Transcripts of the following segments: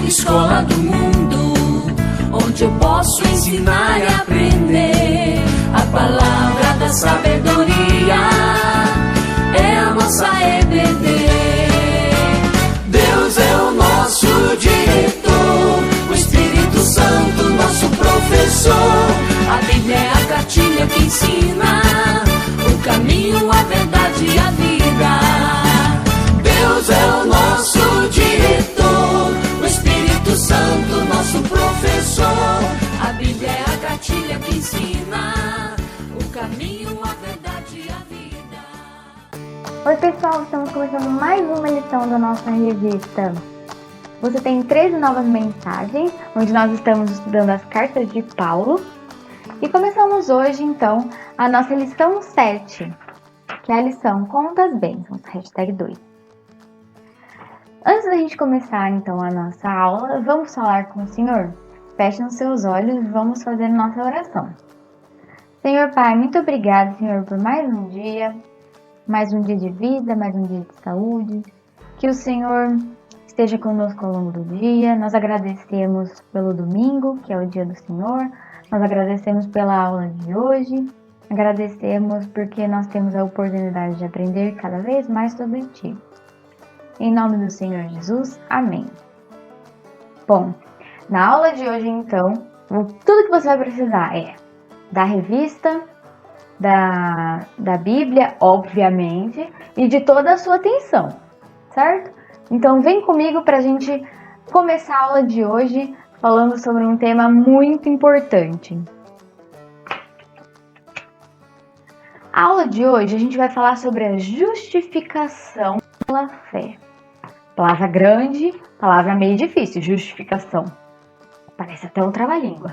escola do mundo, onde eu posso ensinar e aprender. A palavra da sabedoria é a nossa EBD. Deus é o nosso diretor, o Espírito Santo nosso professor. A Bíblia é a cartilha que ensina o caminho, a verdade e a vida. Deus é o nosso diretor, o Espírito Santo nosso professor. A Bíblia é a cartilha que ensina o caminho, a verdade e a vida. Oi pessoal, estamos começando mais uma lição da nossa revista. Você tem 13 novas mensagens, onde nós estamos estudando as cartas de Paulo. E começamos hoje então a nossa lição 7, que é a lição Conta as Bênçãos, #2. Antes da gente começar então a nossa aula, vamos falar com o Senhor? Feche os seus olhos e vamos fazer a nossa oração. Senhor Pai, muito obrigado, Senhor, por mais um dia de vida, mais um dia de saúde. Que o Senhor esteja conosco ao longo do dia. Nós agradecemos pelo domingo, que é o dia do Senhor. Nós agradecemos pela aula de hoje. Agradecemos porque nós temos a oportunidade de aprender cada vez mais sobre Ti. Em nome do Senhor Jesus, amém. Bom, na aula de hoje, então, tudo que você vai precisar é da revista, da Bíblia, obviamente, e de toda a sua atenção, certo? Então, vem comigo para a gente começar a aula de hoje falando sobre um tema muito importante. A aula de hoje, a gente vai falar sobre a justificação pela fé. Palavra grande, palavra meio difícil, justificação. Parece até um trava-língua.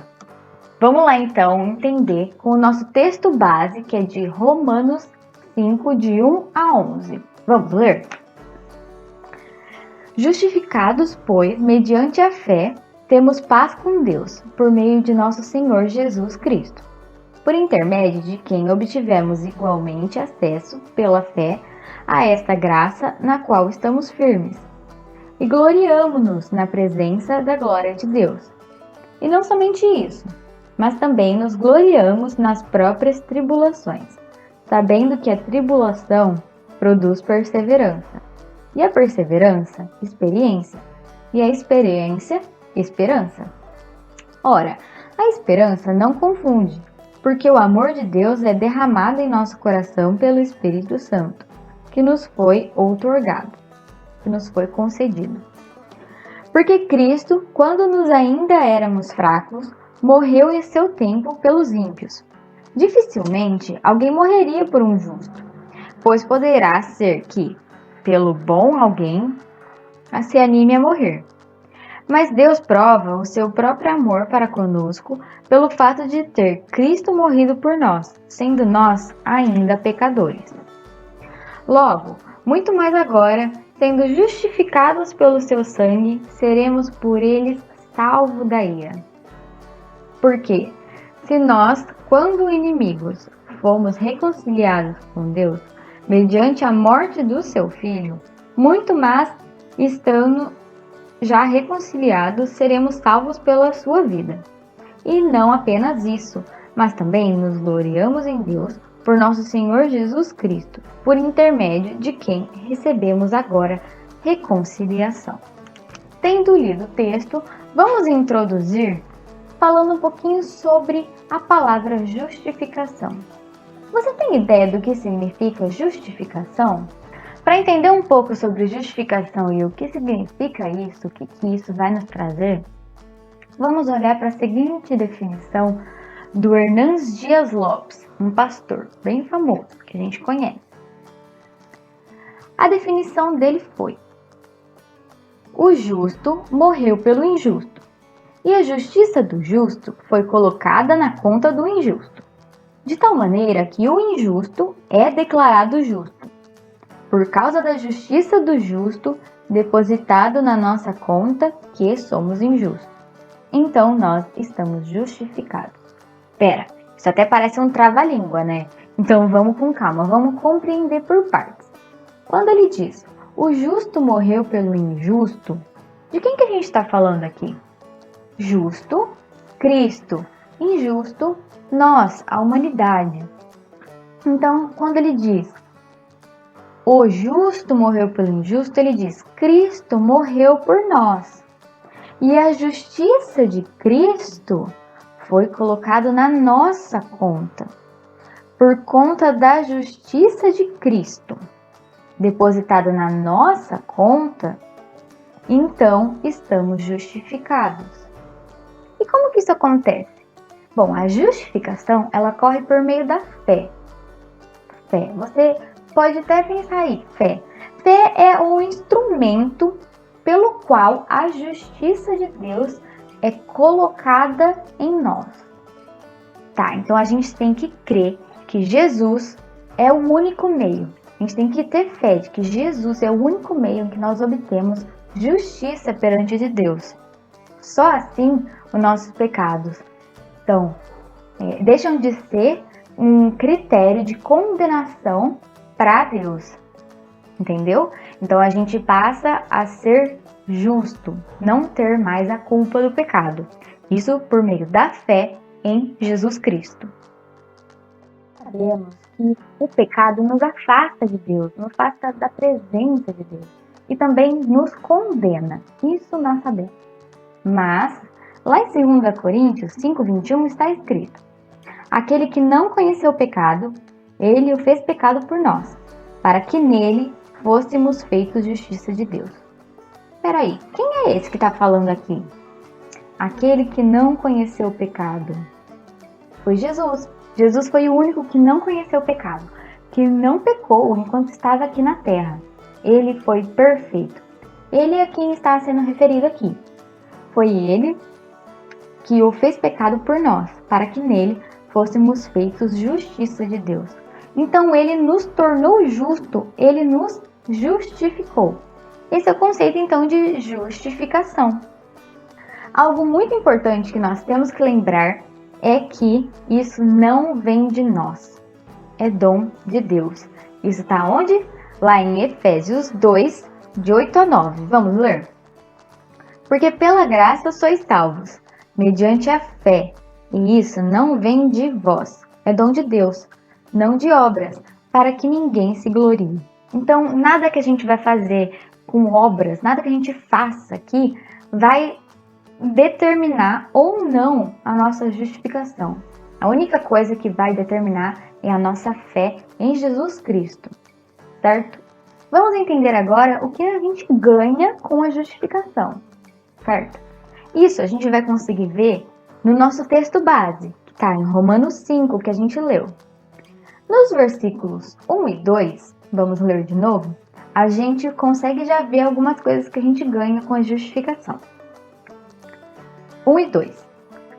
Vamos lá então entender com o nosso texto base, que é de Romanos 5, de 1 a 11. Vamos ler? Justificados, pois, mediante a fé, temos paz com Deus, por meio de nosso Senhor Jesus Cristo, por intermédio de quem obtivemos igualmente acesso, pela fé, a esta graça na qual estamos firmes. E gloriamo-nos na presença da glória de Deus. E não somente isso, mas também nos gloriamos nas próprias tribulações, sabendo que a tribulação produz perseverança, e a perseverança, experiência, e a experiência, esperança. Ora, a esperança não confunde, porque o amor de Deus é derramado em nosso coração pelo Espírito Santo, que nos foi outorgado, que nos foi concedido. Porque Cristo, quando nos ainda éramos fracos, morreu em seu tempo pelos ímpios. Dificilmente alguém morreria por um justo, pois poderá ser que, pelo bom alguém, se anime a morrer. Mas Deus prova o seu próprio amor para conosco pelo fato de ter Cristo morrido por nós, sendo nós ainda pecadores. Logo, muito mais agora, sendo justificados pelo seu sangue, seremos por eles salvos da ira. Porque, se nós, quando inimigos, fomos reconciliados com Deus, mediante a morte do seu Filho, muito mais, estando já reconciliados, seremos salvos pela sua vida. E não apenas isso, mas também nos gloriamos em Deus por nosso Senhor Jesus Cristo, por intermédio de quem recebemos agora reconciliação. Tendo lido o texto, vamos introduzir falando um pouquinho sobre a palavra justificação. Você tem ideia do que significa justificação? Para entender um pouco sobre justificação e o que significa isso, o que isso vai nos trazer, vamos olhar para a seguinte definição do Hernandes Dias Lopes, um pastor bem famoso, que a gente conhece. A definição dele foi: o justo morreu pelo injusto, e a justiça do justo foi colocada na conta do injusto, de tal maneira que o injusto é declarado justo, por causa da justiça do justo depositado na nossa conta, que somos injustos. Então nós estamos justificados. Pera, isso até parece um trava-língua, né? Então vamos com calma, vamos compreender por partes. Quando ele diz, o justo morreu pelo injusto, De quem que a gente está falando aqui? Justo, Cristo. Injusto, nós, a humanidade. Então, quando ele diz o justo morreu pelo injusto, ele diz Cristo morreu por nós. E a justiça de Cristo foi colocada na nossa conta. Por conta da justiça de Cristo, depositada na nossa conta, então estamos justificados. E como que isso acontece? Bom, a justificação, ela ocorre por meio da fé. Fé, você pode até pensar aí, fé. Fé é o instrumento pelo qual a justiça de Deus é colocada em nós. Tá, então a gente tem que crer que Jesus é o único meio. A gente tem que ter fé de que Jesus é o único meio em que nós obtemos justiça perante de Deus. Só assim os nossos pecados deixam de ser um critério de condenação para Deus. Entendeu? Então a gente passa a ser justo, não ter mais a culpa do pecado. Isso por meio da fé em Jesus Cristo. Sabemos que o pecado nos afasta de Deus, nos afasta da presença de Deus e também nos condena. Isso nós sabemos. Mas, lá em 2 Coríntios 5:21 está escrito: aquele que não conheceu o pecado, ele o fez pecado por nós, para que nele fôssemos feitos justiça de Deus. Peraí, quem é esse que está falando aqui? Aquele que não conheceu o pecado. Foi Jesus. Jesus foi o único que não conheceu o pecado, que não pecou enquanto estava aqui na terra. Ele foi perfeito. Ele é quem está sendo referido aqui. Foi ele que o fez pecado por nós, para que nele fôssemos feitos justiça de Deus. Então ele nos tornou justo, ele nos justificou. Esse é o conceito então de justificação. Algo muito importante que nós temos que lembrar é que isso não vem de nós, é dom de Deus. Isso está onde? Lá em Efésios 2, de 8 a 9. Vamos ler? Porque pela graça sois salvos, mediante a fé, e isso não vem de vós, é dom de Deus, não de obras, para que ninguém se glorie. Então, nada que a gente vai fazer com obras, nada que a gente faça aqui vai determinar ou não a nossa justificação. A única coisa que vai determinar é a nossa fé em Jesus Cristo, certo? Vamos entender agora o que a gente ganha com a justificação, certo? Isso a gente vai conseguir ver no nosso texto base, que está em Romanos 5, que a gente leu. Nos versículos 1 e 2, vamos ler de novo, a gente consegue já ver algumas coisas que a gente ganha com a justificação. 1 e 2.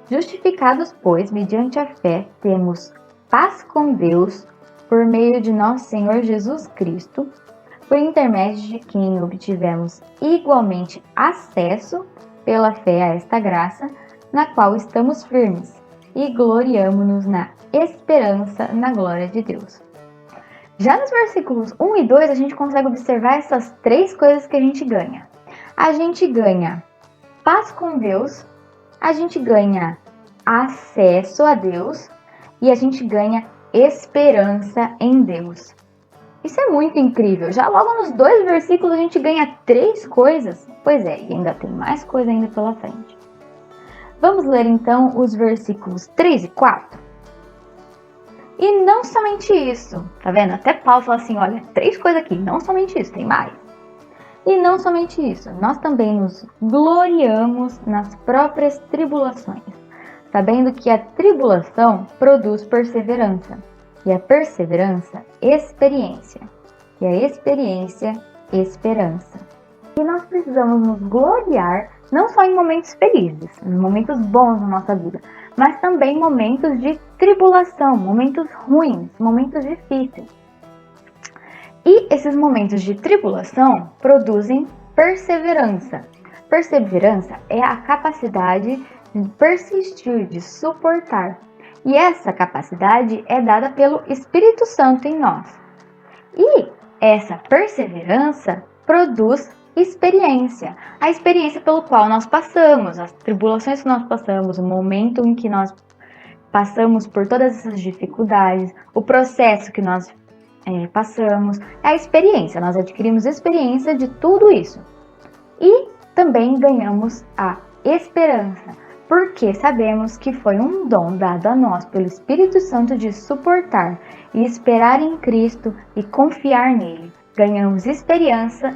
Justificados, pois, mediante a fé, temos paz com Deus por meio de nosso Senhor Jesus Cristo, por intermédio de quem obtivemos igualmente acesso pela fé a esta graça, na qual estamos firmes e gloriamo-nos na esperança na glória de Deus. Já nos versículos 1 e 2, a gente consegue observar essas três coisas que a gente ganha. A gente ganha paz com Deus, a gente ganha acesso a Deus e a gente ganha esperança em Deus. Isso é muito incrível. Já logo nos 2 versículos a gente ganha 3 coisas. Pois é, e ainda tem mais coisa ainda pela frente. Vamos ler então os versículos 3 e 4. E não somente isso, tá vendo? Até Paulo fala assim, olha, 3 coisas aqui, não somente isso, tem mais. E não somente isso, nós também nos gloriamos nas próprias tribulações, sabendo que a tribulação produz perseverança, e a perseverança, experiência, e a experiência, esperança. E nós precisamos nos gloriar não só em momentos felizes, em momentos bons na nossa vida, mas também em momentos de tribulação, momentos ruins, momentos difíceis. E esses momentos de tribulação produzem perseverança. Perseverança é a capacidade de persistir, de suportar. E essa capacidade é dada pelo Espírito Santo em nós. E essa perseverança produz experiência. A experiência pelo qual nós passamos, as tribulações que nós passamos, o momento em que nós passamos por todas essas dificuldades, o processo que nós passamos, é a experiência. Nós adquirimos experiência de tudo isso. E também ganhamos a esperança, porque sabemos que foi um dom dado a nós pelo Espírito Santo de suportar e esperar em Cristo e confiar nele. Ganhamos esperança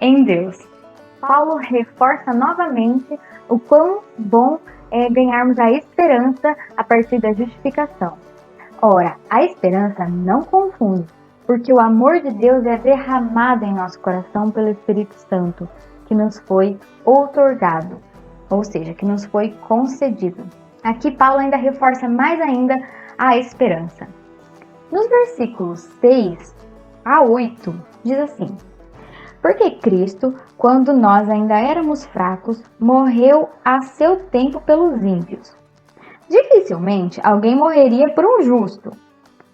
em Deus. Paulo reforça novamente o quão bom é ganharmos a esperança a partir da justificação. Ora, a esperança não confunde, porque o amor de Deus é derramado em nosso coração pelo Espírito Santo, que nos foi outorgado, ou seja, que nos foi concedido. Aqui Paulo ainda reforça mais ainda a esperança. Nos versículos 6 a 8, diz assim: porque Cristo, quando nós ainda éramos fracos, morreu a seu tempo pelos ímpios. Dificilmente alguém morreria por um justo,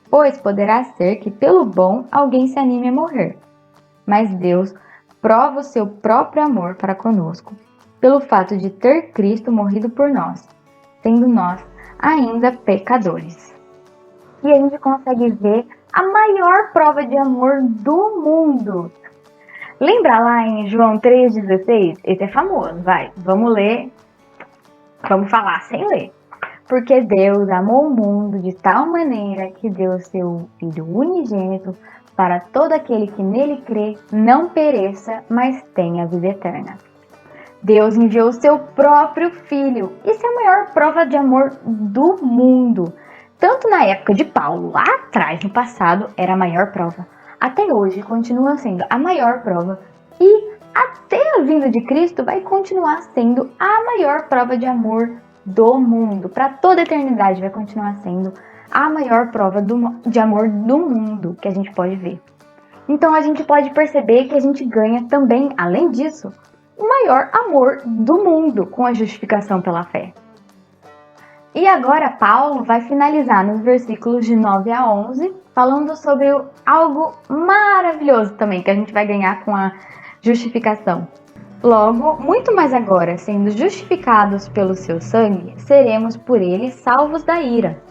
pois poderá ser que pelo bom alguém se anime a morrer. Mas Deus prova o seu próprio amor para conosco, pelo fato de ter Cristo morrido por nós, sendo nós ainda pecadores. E a gente consegue ver a maior prova de amor do mundo. Lembra lá em João 3,16? Esse é famoso, vai, vamos ler, vamos falar sem ler. Porque Deus amou o mundo de tal maneira que deu seu Filho unigênito para todo aquele que nele crê não pereça, mas tenha a vida eterna. Deus enviou o seu próprio Filho. Isso é a maior prova de amor do mundo. Tanto na época de Paulo, lá atrás, no passado, era a maior prova. Até hoje continua sendo a maior prova. E até a vinda de Cristo vai continuar sendo a maior prova de amor do mundo. Para toda a eternidade vai continuar sendo a maior prova de amor do mundo que a gente pode ver. Então a gente pode perceber que a gente ganha também, além disso, o maior amor do mundo com a justificação pela fé. E agora Paulo vai finalizar nos versículos de 9 a 11, falando sobre algo maravilhoso também que a gente vai ganhar com a justificação. Logo, muito mais agora, sendo justificados pelo seu sangue, seremos por ele salvos da ira.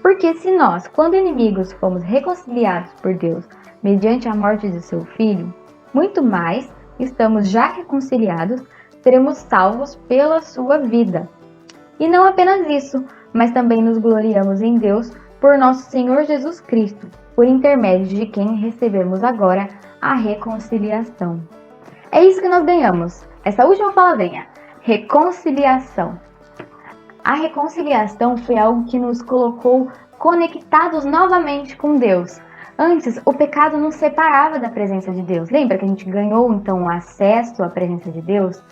Porque se nós, quando inimigos, fomos reconciliados por Deus mediante a morte de seu Filho, muito mais, estamos já reconciliados, seremos salvos pela sua vida. E não apenas isso, mas também nos gloriamos em Deus por nosso Senhor Jesus Cristo, por intermédio de quem recebemos agora a reconciliação. É isso que nós ganhamos, essa última palavrinha, reconciliação. A reconciliação foi algo que nos colocou conectados novamente com Deus. Antes, o pecado nos separava da presença de Deus. Lembra que a gente ganhou, então, acesso à presença de Deus?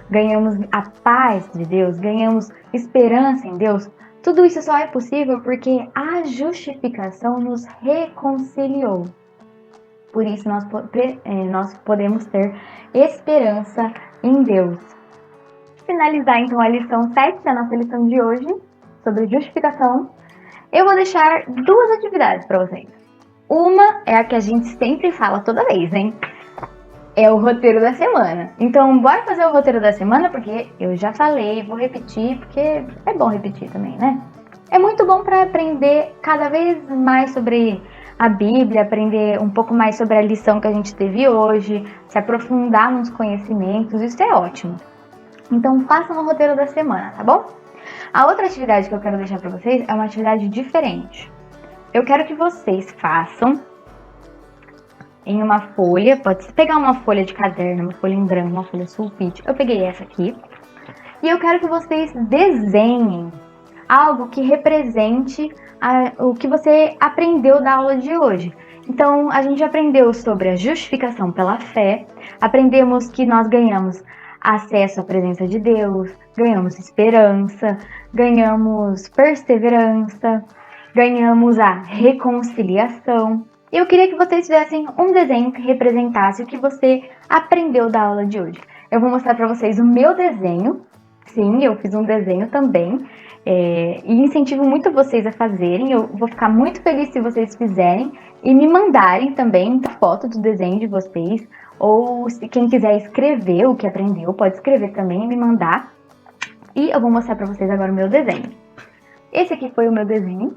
Ganhamos a paz de Deus, ganhamos esperança em Deus. Tudo isso só é possível porque a justificação nos reconciliou. Por isso nós podemos ter esperança em Deus. Finalizar então a lição 7 da nossa lição de hoje, sobre justificação, eu vou deixar duas atividades para vocês. Uma é a que a gente sempre fala toda vez, hein? É o roteiro da semana. Então, bora fazer o roteiro da semana, porque eu já falei, vou repetir, porque é bom repetir também, né? É muito bom para aprender cada vez mais sobre a Bíblia, aprender um pouco mais sobre a lição que a gente teve hoje, se aprofundar nos conhecimentos, isso é ótimo. Então, façam o roteiro da semana, tá bom? A outra atividade que eu quero deixar para vocês é uma atividade diferente. Eu quero que vocês façam em uma folha, pode pegar uma folha de caderno, uma folha em branco, uma folha sulfite. Eu peguei essa aqui. E eu quero que vocês desenhem algo que represente o que você aprendeu da aula de hoje. Então, a gente aprendeu sobre a justificação pela fé, aprendemos que nós ganhamos acesso à presença de Deus, ganhamos esperança, ganhamos perseverança, ganhamos a reconciliação. Eu queria que vocês fizessem um desenho que representasse o que você aprendeu da aula de hoje. Eu vou mostrar para vocês o meu desenho Sim, eu fiz um desenho também. E incentivo muito vocês a fazerem. Eu vou ficar muito feliz se vocês fizerem e me mandarem também a foto do desenho de vocês. Ou se quem quiser escrever o que aprendeu, pode escrever também e me mandar. E eu vou mostrar para vocês agora o meu desenho. Esse aqui foi o meu desenho,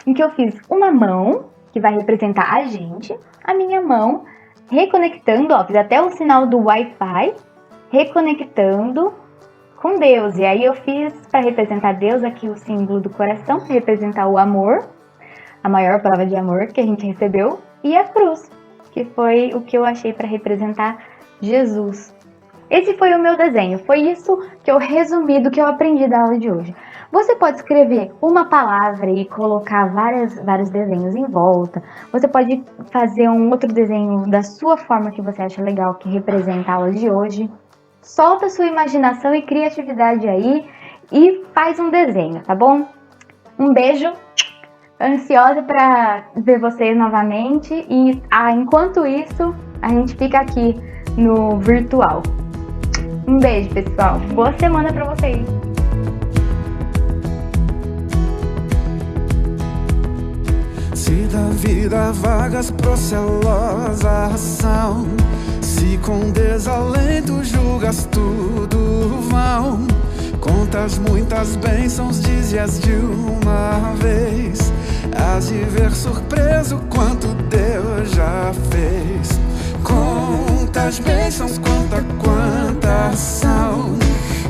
em que eu fiz uma mão, que vai representar a gente, a minha mão, reconectando, ó, fiz até o sinal do Wi-Fi, reconectando com Deus. E aí eu fiz para representar Deus aqui o símbolo do coração, para representar o amor, a maior prova de amor que a gente recebeu, e a cruz, que foi o que eu achei para representar Jesus. Esse foi o meu desenho, foi isso que eu resumi do que eu aprendi da aula de hoje. Você pode escrever uma palavra e colocar vários desenhos em volta. Você pode fazer um outro desenho da sua forma que você acha legal, que representa a aula de hoje. Solta sua imaginação e criatividade aí e faz um desenho, tá bom? Um beijo, ansiosa para ver vocês novamente e enquanto isso, a gente fica aqui no virtual. Um beijo, pessoal. Boa semana para vocês. Se da vida vagas procelosa ação, se com desalento julgas tudo vão, contas muitas bênçãos, dize-as de uma vez, hás de ver surpreso quanto Deus já fez. Contas bênçãos, quantas são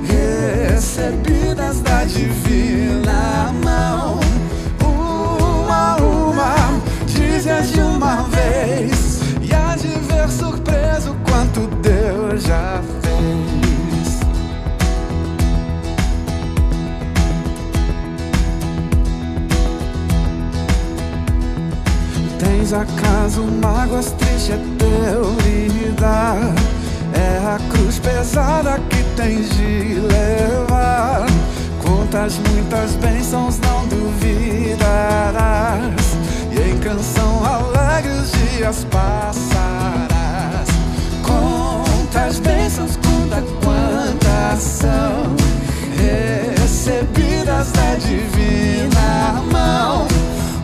recebidas da divina mão. Dize-as de uma vez e hás de ver surpreso quanto Deus já fez. Tens acaso mágoas, triste é teu lidar, é a cruz pesada que tens de levar. Contas muitas bênçãos, não duvidarás, e em canção alegre os dias passarás. Contas bênçãos, conta quantas são recebidas da divina mão.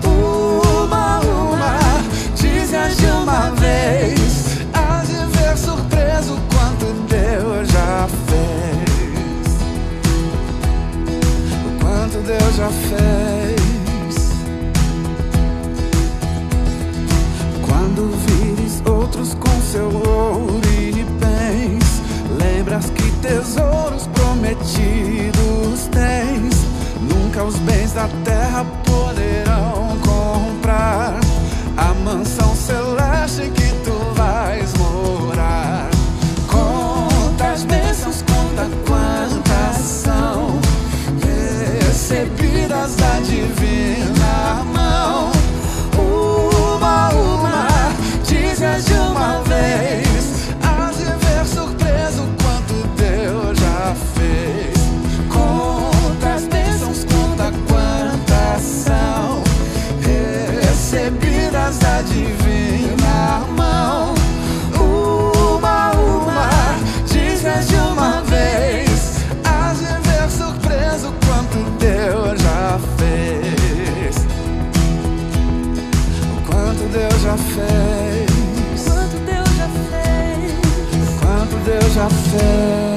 Uma, dize-as de uma vez, hás de ver surpreso quanto Deus já fez. O quanto Deus já fez. Quando vires outros com seu ouro e bens, lembras que tesouros prometidos tens. Nunca os bens da terra poderão comprar a mansão celeste que tu vais morar. Contas bênçãos, conta quantas são recebidas da divina mão. Dize-as de uma vez, hás de ver surpreso quanto Deus já fez. Contas bênçãos, conta quantas são recebidas da divina mão. Uma, dize-as de uma vez, hás de ver surpreso quanto Deus já fez. O quanto Deus já fez. Deus já fez.